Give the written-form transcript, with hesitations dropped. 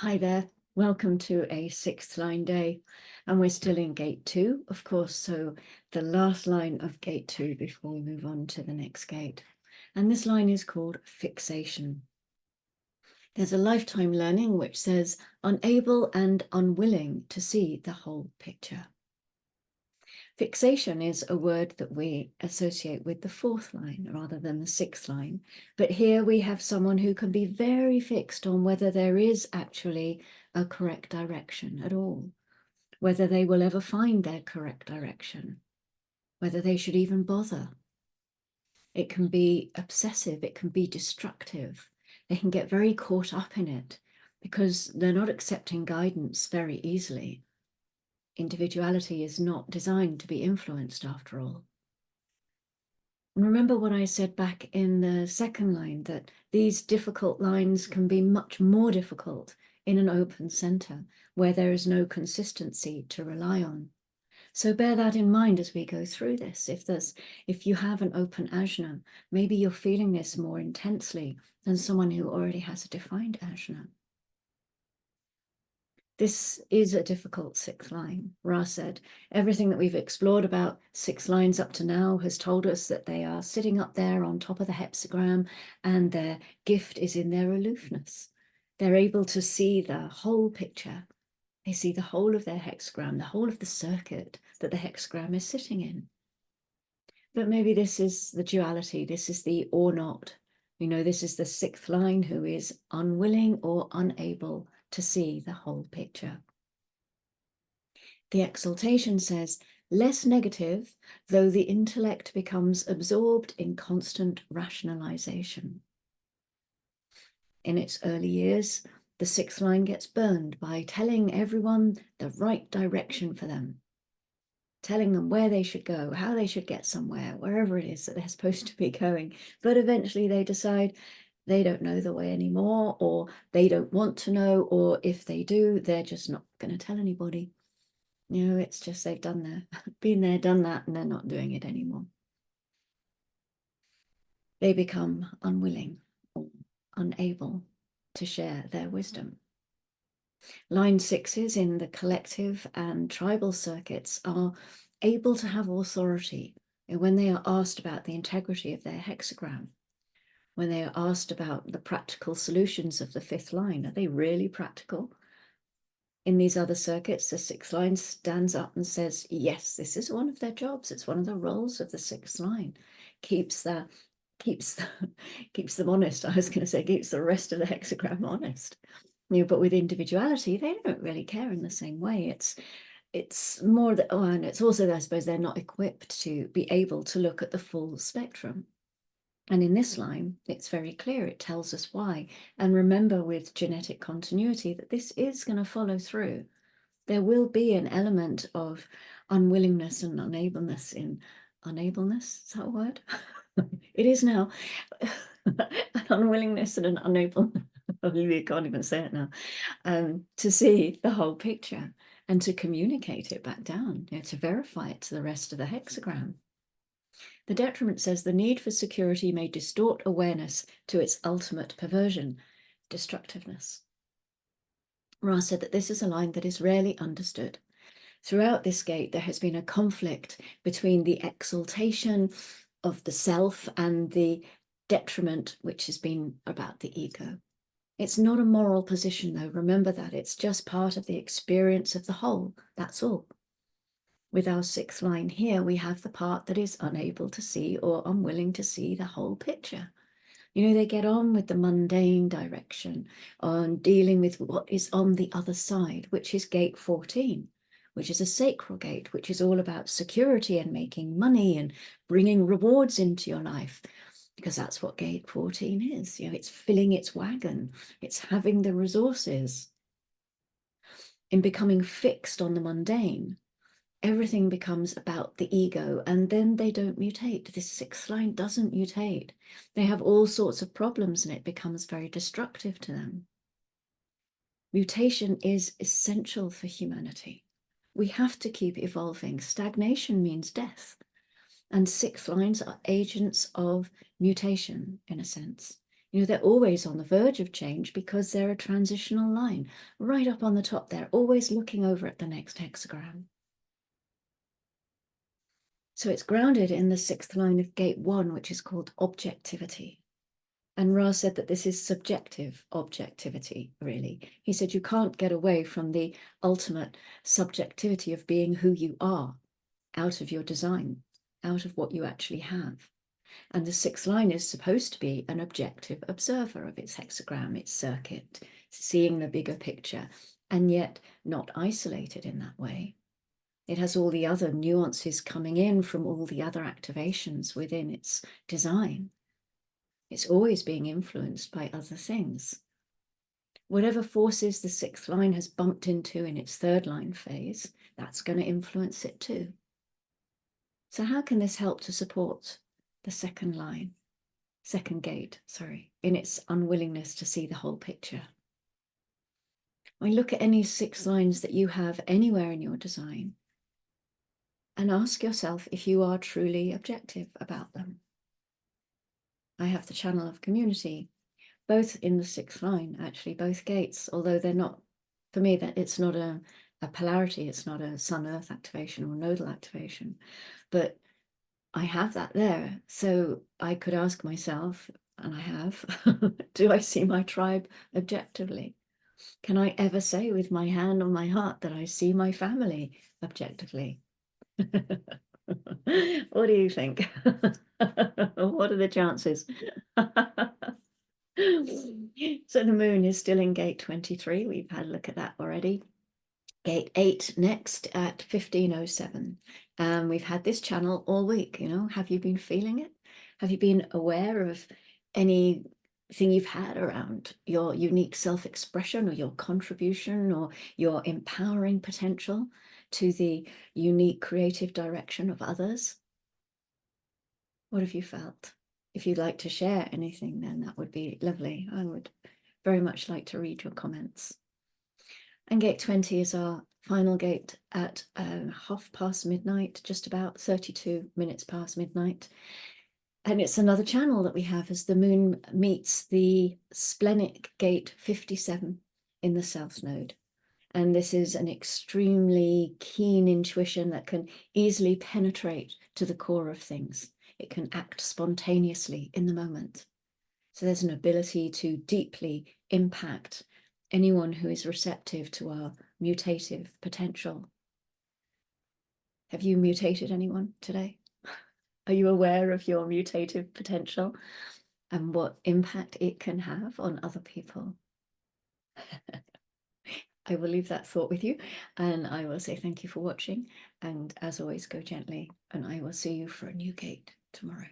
Hi there, welcome to a sixth line day, and we're still in gate 2, of course, so the last line of gate 2 before we move on to the next gate. And this line is called fixation. There's a lifetime learning which says unable and unwilling to see the whole picture. Fixation is a word that we associate with the 4th line rather than the 6th line. But here we have someone who can be very fixed on whether there is actually a correct direction at all, whether they will ever find their correct direction, whether they should even bother. It can be obsessive, it can be destructive. They can get very caught up in it because they're not accepting guidance very easily. Individuality is not designed to be influenced after all. And remember what I said back in the 2nd line, that these difficult lines can be much more difficult in an open center where there is no consistency to rely on. So bear that in mind as we go through this. If you have an open ajna, maybe you're feeling this more intensely than someone who already has a defined ajna. This is a difficult 6th line. Ra said, everything that we've explored about 6 lines up to now has told us that they are sitting up there on top of the hexagram, and their gift is in their aloofness. They're able to see the whole picture. They see the whole of their hexagram, the whole of the circuit that the hexagram is sitting in. But maybe this is the duality. This is the or not. This is the 6th line who is unwilling or unable to see the whole picture. The exaltation says, less negative, though the intellect becomes absorbed in constant rationalization. In its early years, the 6th line gets burned by telling everyone the right direction for them, telling them where they should go, how they should get somewhere, wherever it is that they're supposed to be going. But eventually they decide they don't know the way anymore, or they don't want to know, or if they do, they're just not going to tell anybody. It's just they've been there, done that, and they're not doing it anymore. They become unwilling or unable to share their wisdom. Line 6s in the collective and tribal circuits are able to have authority when they are asked about the integrity of their hexagram, when they are asked about the practical solutions of the 5th line. Are they really practical? In these other circuits, the 6th line stands up and says, yes, this is one of their jobs. It's one of the roles of the 6th line. Keeps them honest. I was going to say keeps the rest of the hexagram honest. But with individuality, they don't really care in the same way. It's more that, and it's also that I suppose they're not equipped to be able to look at the full spectrum. And in this line, it's very clear. It tells us why. And remember with genetic continuity that this is going to follow through. There will be an element of unwillingness and unableness in unableness. Is that a word? It is now. An unwillingness and an unableness. I can't even say it now. To see the whole picture and to communicate it back down, to verify it to the rest of the hexagram. The detriment says the need for security may distort awareness to its ultimate perversion, destructiveness. Ra said that this is a line that is rarely understood. Throughout this gate, there has been a conflict between the exaltation of the self and the detriment, which has been about the ego. It's not a moral position, though. Remember that. It's just part of the experience of the whole. That's all. With our 6th line here, we have the part that is unable to see or unwilling to see the whole picture. They get on with the mundane direction, on dealing with what is on the other side, which is gate 14, which is a sacral gate, which is all about security and making money and bringing rewards into your life, because that's what gate 14 is. It's filling its wagon. It's having the resources. In becoming fixed on the mundane, everything becomes about the ego, and then they don't mutate. This 6th line doesn't mutate. They have all sorts of problems, and it becomes very destructive to them. Mutation is essential for humanity. We have to keep evolving. Stagnation means death, and 6th lines are agents of mutation, in a sense. They're always on the verge of change because they're a transitional line. Right up on the top, they're always looking over at the next hexagram. So it's grounded in the 6th line of gate 1, which is called objectivity. And Ra said that this is subjective objectivity, really. He said you can't get away from the ultimate subjectivity of being who you are out of your design, out of what you actually have. And the 6th line is supposed to be an objective observer of its hexagram, its circuit, seeing the bigger picture, and yet not isolated in that way. It has all the other nuances coming in from all the other activations within its design. It's always being influenced by other things. Whatever forces the 6th line has bumped into in its 3rd line phase, that's going to influence it too. So how can this help to support the 2nd gate, in its unwillingness to see the whole picture? I mean, look at any 6 lines that you have anywhere in your design and ask yourself if you are truly objective about them. I have the channel of community, both in the 6th line, actually, both gates, although they're not, for me, that it's not a polarity, it's not a sun-earth activation or nodal activation, but I have that there. So I could ask myself, and I have, do I see my tribe objectively? Can I ever say with my hand on my heart that I see my family objectively? What do you think? What are the chances? So the moon is still in gate 23. We've had a look at that already. Gate 8 next at 1507. We've had this channel all week. Have you been feeling it? Have you been aware of anything you've had around your unique self-expression or your contribution or your empowering potential to the unique creative direction of others? What have you felt? If you'd like to share anything, then that would be lovely. I would very much like to read your comments. And gate 20 is our final gate at midnight, just about 32 minutes past midnight. And it's another channel that we have as the moon meets the splenic gate 57 in the south node. And this is an extremely keen intuition that can easily penetrate to the core of things. It can act spontaneously in the moment. So there's an ability to deeply impact anyone who is receptive to our mutative potential. Have you mutated anyone today? Are you aware of your mutative potential and what impact it can have on other people? I will leave that thought with you, and I will say thank you for watching, and as always, go gently, and I will see you for a new gate tomorrow.